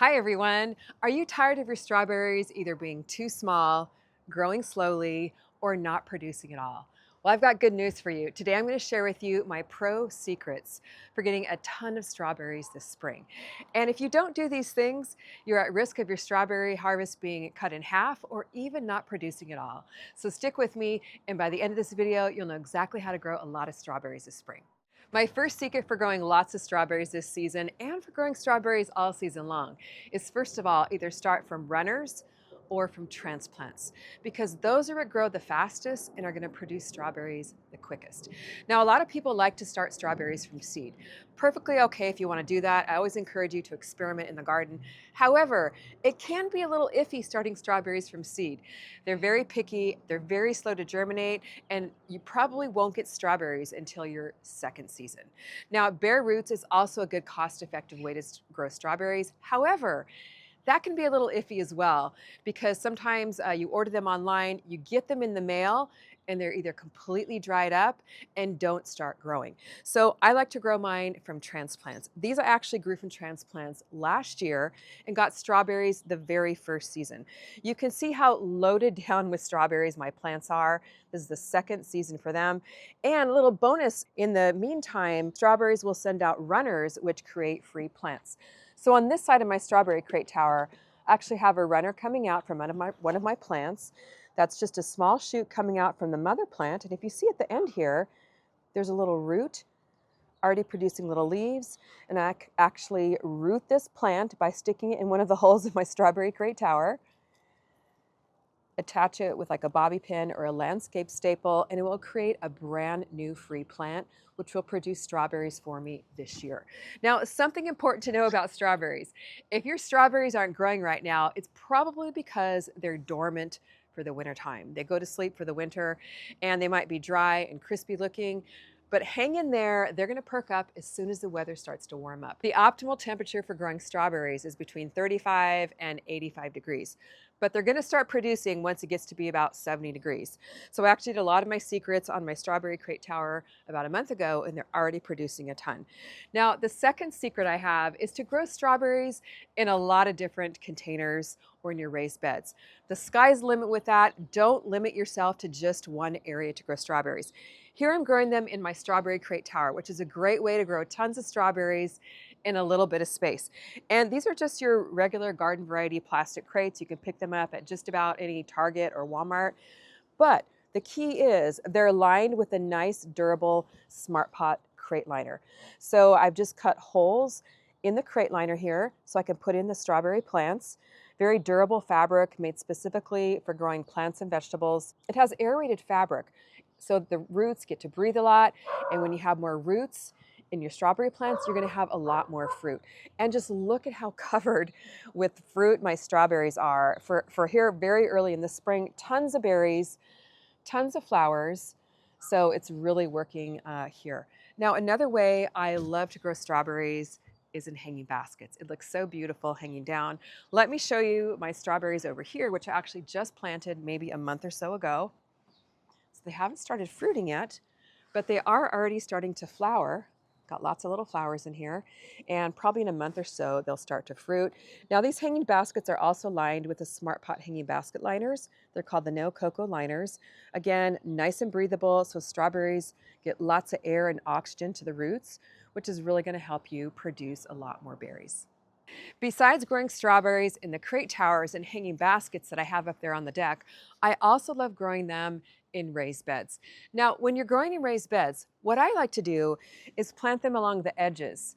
Hi everyone. Are you tired of your strawberries either being too small, growing slowly, or not producing at all? Well, I've got good news for you. Today I'm going to share with you my pro secrets for getting a ton of strawberries this spring. And if you don't do these things, you're at risk of your strawberry harvest being cut in half or even not producing at all. So stick with me, and by the end of this video, you'll know exactly how to grow a lot of strawberries this spring. My first secret for growing lots of strawberries this season and for growing strawberries all season long is, first of all, either start from runners or from transplants, because those are what grow the fastest and are going to produce strawberries the quickest. Now, a lot of people like to start strawberries from seed. Perfectly okay if you want to do that. I always encourage you to experiment in the garden. However, it can be a little iffy starting strawberries from seed. They're very picky, they're very slow to germinate, and you probably won't get strawberries until your second season. Now, bare roots is also a good cost-effective way to grow strawberries. However, that can be a little iffy as well, because sometimes you order them online, you get them in the mail, and they're either completely dried up and don't start growing. So I like to grow mine from transplants. These I actually grew from transplants last year and got strawberries the very first season. You can see how loaded down with strawberries my plants are. This is the second season for them. And a little bonus, in the meantime, strawberries will send out runners, which create free plants. So on this side of my strawberry crate tower, I actually have a runner coming out from one of my plants. That's just a small shoot coming out from the mother plant. And if you see at the end here, there's a little root already producing little leaves. And I actually root this plant by sticking it in one of the holes of my strawberry crate tower, attach it with like a bobby pin or a landscape staple, and it will create a brand new free plant, which will produce strawberries for me this year. Now, something important to know about strawberries. If your strawberries aren't growing right now, it's probably because they're dormant for the winter time. They go to sleep for the winter and they might be dry and crispy looking, but hang in there, they're gonna perk up as soon as the weather starts to warm up. The optimal temperature for growing strawberries is between 35 and 85 degrees, but they're gonna start producing once it gets to be about 70 degrees. So I actually did a lot of my secrets on my strawberry crate tower about a month ago, and they're already producing a ton. Now, the second secret I have is to grow strawberries in a lot of different containers or in your raised beds. The sky's the limit with that. Don't limit yourself to just one area to grow strawberries. Here I'm growing them in my strawberry crate tower, which is a great way to grow tons of strawberries in a little bit of space. And these are just your regular garden variety plastic crates. You can pick them up at just about any Target or Walmart. But the key is they're lined with a nice, durable Smart Pot crate liner. So I've just cut holes in the crate liner here so I can put in the strawberry plants. Very durable fabric made specifically for growing plants and vegetables. It has aerated fabric, so the roots get to breathe a lot. And when you have more roots in your strawberry plants, you're gonna have a lot more fruit. And just look at how covered with fruit my strawberries are. For here very early in the spring, tons of berries, tons of flowers. So it's really working here. Now, another way I love to grow strawberries is in hanging baskets. It looks so beautiful hanging down. Let me show you my strawberries over here, which I actually just planted maybe a month or so ago. So they haven't started fruiting yet, but they are already starting to flower. Got lots of little flowers in here, and probably in a month or so, they'll start to fruit. Now, these hanging baskets are also lined with the Smart Pot hanging basket liners. They're called the No Cocoa liners. Again, nice and breathable, so strawberries get lots of air and oxygen to the roots, which is really gonna help you produce a lot more berries. Besides growing strawberries in the crate towers and hanging baskets that I have up there on the deck, I also love growing them in raised beds. Now, when you're growing in raised beds, what I like to do is plant them along the edges.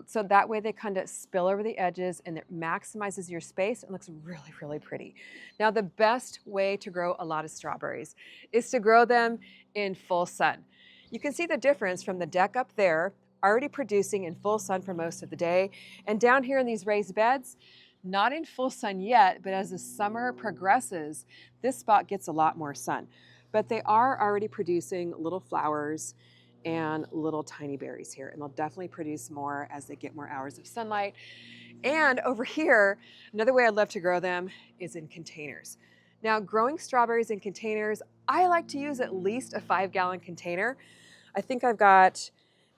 So that way they kind of spill over the edges and it maximizes your space and looks really, really pretty. Now, the best way to grow a lot of strawberries is to grow them in full sun. You can see the difference from the deck up there, already producing in full sun for most of the day, and down here in these raised beds, not in full sun yet, but as the summer progresses, this spot gets a lot more sun. But they are already producing little flowers and little tiny berries here, and they'll definitely produce more as they get more hours of sunlight. And over here, another way I love to grow them is in containers. Now, growing strawberries in containers, I like to use at least a 5-gallon container. I think I've got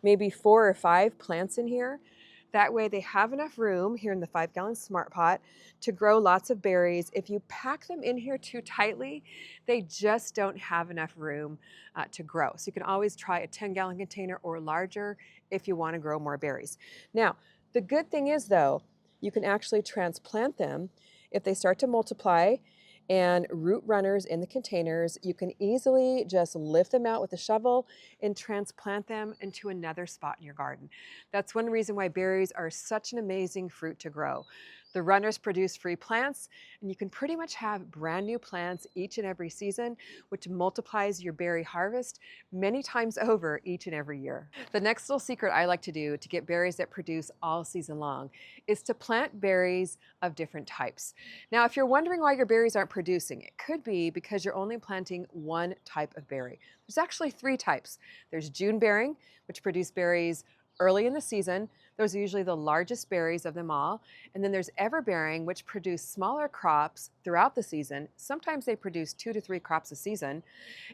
maybe 4 or 5 plants in here. That way they have enough room here in the 5-gallon Smart Pot to grow lots of berries. If you pack them in here too tightly, they just don't have enough room to grow. So you can always try a 10-gallon container or larger if you want to grow more berries. Now, the good thing is though, you can actually transplant them if they start to multiply and root runners in the containers. You can easily just lift them out with a shovel and transplant them into another spot in your garden. That's one reason why berries are such an amazing fruit to grow. The runners produce free plants, and you can pretty much have brand new plants each and every season, which multiplies your berry harvest many times over each and every year. The next little secret I like to do to get berries that produce all season long is to plant berries of different types. Now, if you're wondering why your berries aren't producing, it could be because you're only planting one type of berry. There's actually 3 types. There's June bearing, which produce berries early in the season. Those are usually the largest berries of them all. And then there's everbearing, which produce smaller crops throughout the season. Sometimes they produce 2 to 3 crops a season.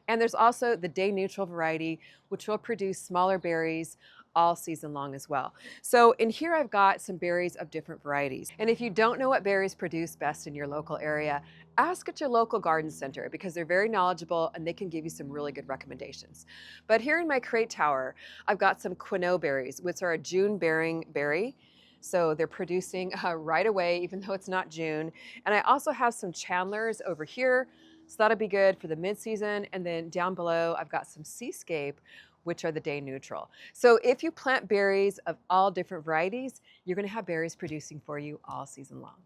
And there's also the day neutral variety, which will produce smaller berries all season long as well. So in here I've got some berries of different varieties. And if you don't know what berries produce best in your local area, ask at your local garden center because they're very knowledgeable and they can give you some really good recommendations. But here in my crate tower, I've got some quinoa berries, which are a June bearing berry. So they're producing right away, even though it's not June. And I also have some chandlers over here. So that'll be good for the mid-season. And then down below, I've got some seascape, which are the day neutral. So if you plant berries of all different varieties, you're gonna have berries producing for you all season long.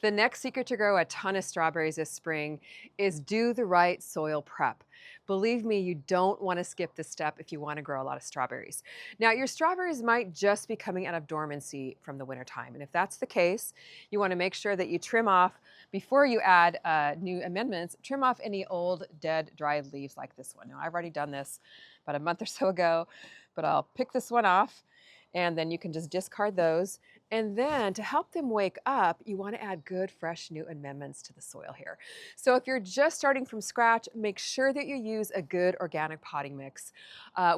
The next secret to grow a ton of strawberries this spring is do the right soil prep. Believe me, you don't want to skip this step if you want to grow a lot of strawberries. Now, your strawberries might just be coming out of dormancy from the wintertime. And if that's the case, you want to make sure that you trim off, before you add new amendments, trim off any old, dead, dried leaves like this one. Now, I've already done this about a month or so ago, but I'll pick this one off and then you can just discard those. And then to help them wake up, you want to add good, fresh, new amendments to the soil here. So if you're just starting from scratch, make sure that you use a good organic potting mix,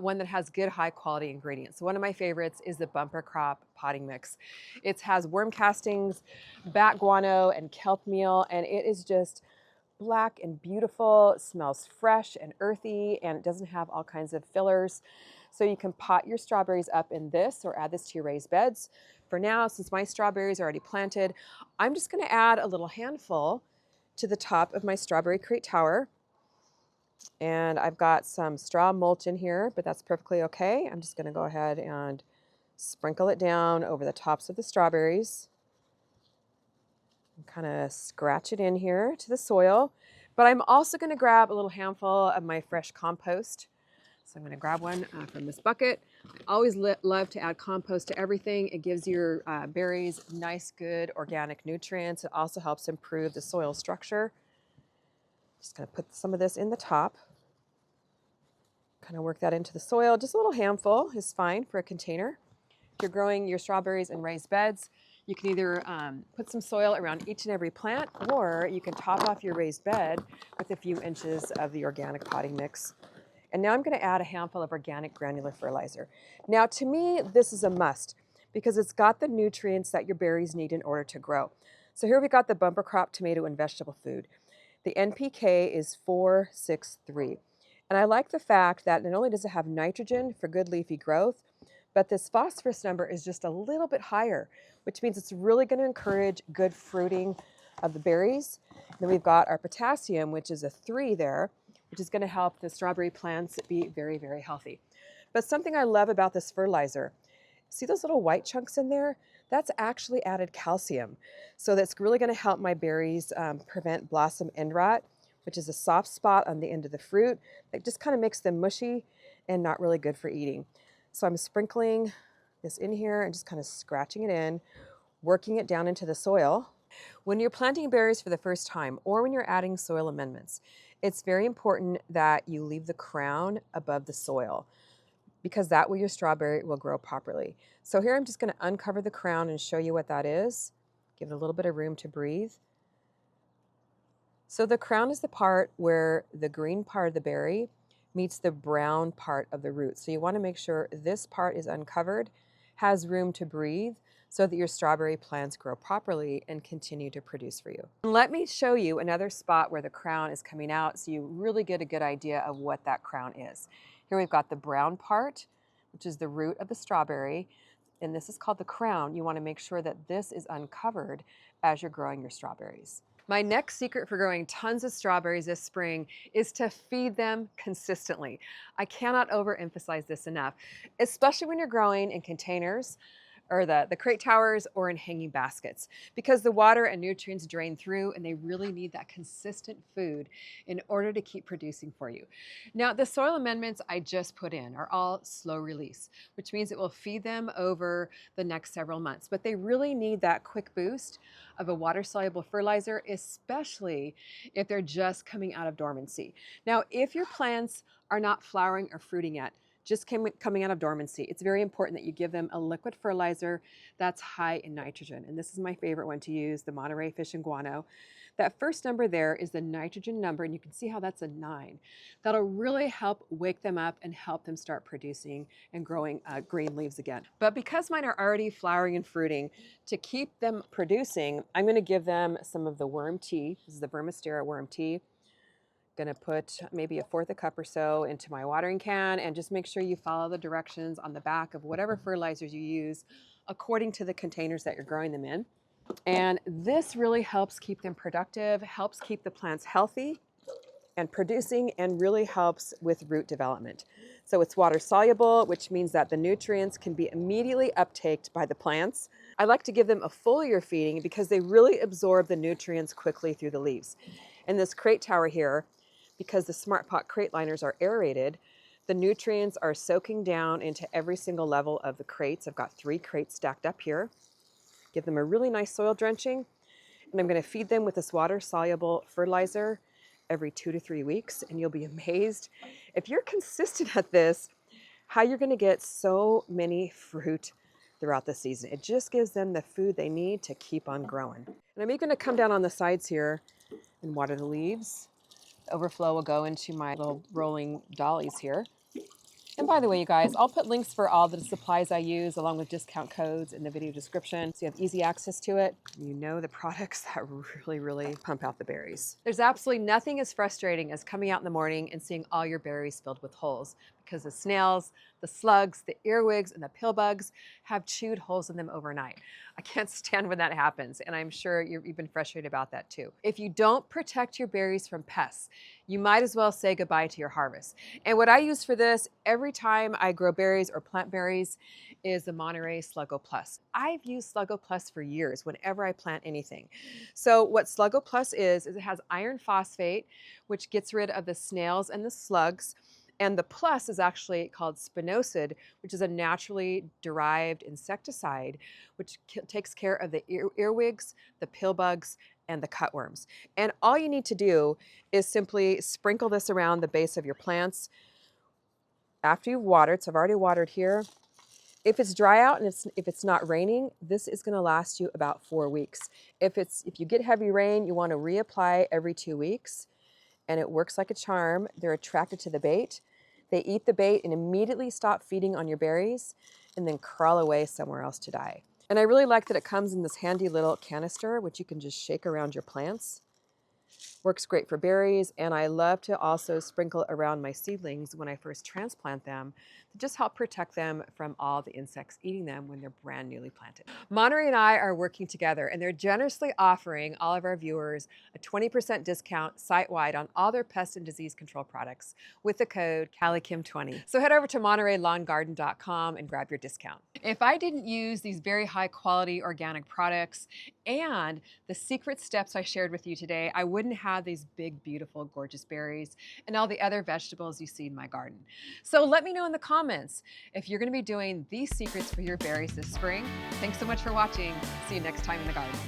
one that has good, high quality ingredients. So one of my favorites is the Bumper Crop potting mix. It has worm castings, bat guano, and kelp meal, and it is just black and beautiful. It smells fresh and earthy, and it doesn't have all kinds of fillers. So you can pot your strawberries up in this or add this to your raised beds. For now, since my strawberries are already planted, I'm just going to add a little handful to the top of my strawberry crate tower. And I've got some straw mulch in here, but that's perfectly okay. I'm just going to go ahead and sprinkle it down over the tops of the strawberries. Kind of scratch it in here to the soil. But I'm also going to grab a little handful of my fresh compost. So I'm going to grab one from this bucket. I always love to add compost to everything. It gives your berries nice, good organic nutrients. It also helps improve the soil structure. Just going to put some of this in the top. Kind of work that into the soil. Just a little handful is fine for a container. If you're growing your strawberries in raised beds, you can either put some soil around each and every plant, or you can top off your raised bed with a few inches of the organic potting mix. And now I'm going to add a handful of organic granular fertilizer. Now, to me, this is a must because it's got the nutrients that your berries need in order to grow. So here we've got the Bumper Crop tomato and vegetable food. The NPK is 463. And I like the fact that not only does it have nitrogen for good leafy growth, but this phosphorus number is just a little bit higher, which means it's really going to encourage good fruiting of the berries. And then we've got our potassium, which is a 3 there, which is going to help the strawberry plants be very, very healthy. But something I love about this fertilizer, see those little white chunks in there? That's actually added calcium. So that's really going to help my berries prevent blossom end rot, which is a soft spot on the end of the fruit that just kind of makes them mushy and not really good for eating. So I'm sprinkling this in here and just kind of scratching it in, working it down into the soil. When you're planting berries for the first time or when you're adding soil amendments, it's very important that you leave the crown above the soil because that way your strawberry will grow properly. So here I'm just going to uncover the crown and show you what that is. Give it a little bit of room to breathe. So the crown is the part where the green part of the berry meets the brown part of the root. So you want to make sure this part is uncovered. has room to breathe so that your strawberry plants grow properly and continue to produce for you. And let me show you another spot where the crown is coming out so you really get a good idea of what that crown is. Here we've got the brown part, which is the root of the strawberry, and this is called the crown. You want to make sure that this is uncovered as you're growing your strawberries. My next secret for growing tons of strawberries this spring is to feed them consistently. I cannot overemphasize this enough, especially when you're growing in containers or the crate towers or in hanging baskets, because the water and nutrients drain through and they really need that consistent food in order to keep producing for you. Now, the soil amendments I just put in are all slow release, which means it will feed them over the next several months, but they really need that quick boost of a water-soluble fertilizer, especially if they're just coming out of dormancy. Now, if your plants are not flowering or fruiting yet, just coming out of dormancy, it's very important that you give them a liquid fertilizer that's high in nitrogen. And this is my favorite one to use, the Monterey Fish and Guano. That first number there is the nitrogen number, and you can see how that's a 9. That'll really help wake them up and help them start producing and growing green leaves again. But because mine are already flowering and fruiting, to keep them producing, I'm going to give them some of the worm tea. This is the Vermistera worm tea. Gonna put maybe a fourth a cup or so into my watering can, and just make sure you follow the directions on the back of whatever fertilizers you use according to the containers that you're growing them in. And this really helps keep them productive, helps keep the plants healthy and producing, and really helps with root development. So it's water soluble, which means that the nutrients can be immediately uptaked by the plants. I like to give them a foliar feeding because they really absorb the nutrients quickly through the leaves. In this crate tower here, because the Smart Pot crate liners are aerated, the nutrients are soaking down into every single level of the crates. I've got 3 crates stacked up here. Give them a really nice soil drenching, and I'm going to feed them with this water-soluble fertilizer every 2 to 3 weeks, and you'll be amazed, if you're consistent at this, how you're going to get so many fruit throughout the season. It just gives them the food they need to keep on growing. And I'm even going to come down on the sides here and water the leaves. Overflow will go into my little rolling dollies here. And by the way, you guys, I'll put links for all the supplies I use along with discount codes in the video description so you have easy access to it. You know the products that really pump out the berries. There's absolutely nothing as frustrating as coming out in the morning and seeing all your berries filled with holes because the snails, the slugs, the earwigs, and the pillbugs have chewed holes in them overnight. I can't stand when that happens, and I'm sure you've been frustrated about that too. If you don't protect your berries from pests, you might as well say goodbye to your harvest. And what I use for this every time I grow berries or plant berries is the Monterey Sluggo Plus. I've used Sluggo Plus for years whenever I plant anything. So what Sluggo Plus is it has iron phosphate, which gets rid of the snails and the slugs. And the plus is actually called spinosad, which is a naturally derived insecticide, which takes care of the earwigs, the pillbugs, and the cutworms. And all you need to do is simply sprinkle this around the base of your plants after you've watered. So I've already watered here. If it's dry out and if it's not raining, this is going to last you about 4 weeks. If you get heavy rain, you want to reapply every 2 weeks, and it works like a charm. They're attracted to the bait. They eat the bait and immediately stop feeding on your berries and then crawl away somewhere else to die. And I really like that it comes in this handy little canister, which you can just shake around your plants. Works great for berries, and I love to also sprinkle around my seedlings when I first transplant them to just help protect them from all the insects eating them when they're brand newly planted. Monterey and I are working together, and they're generously offering all of our viewers a 20% discount site-wide on all their pest and disease control products with the code CaliKim20. So head over to MontereyLawnGarden.com and grab your discount. If I didn't use these very high quality organic products and the secret steps I shared with you today, I wouldn't have these big, beautiful, gorgeous berries and all the other vegetables you see in my garden. So let me know in the comments if you're going to be doing these secrets for your berries this spring. Thanks so much for watching. See you next time in the garden.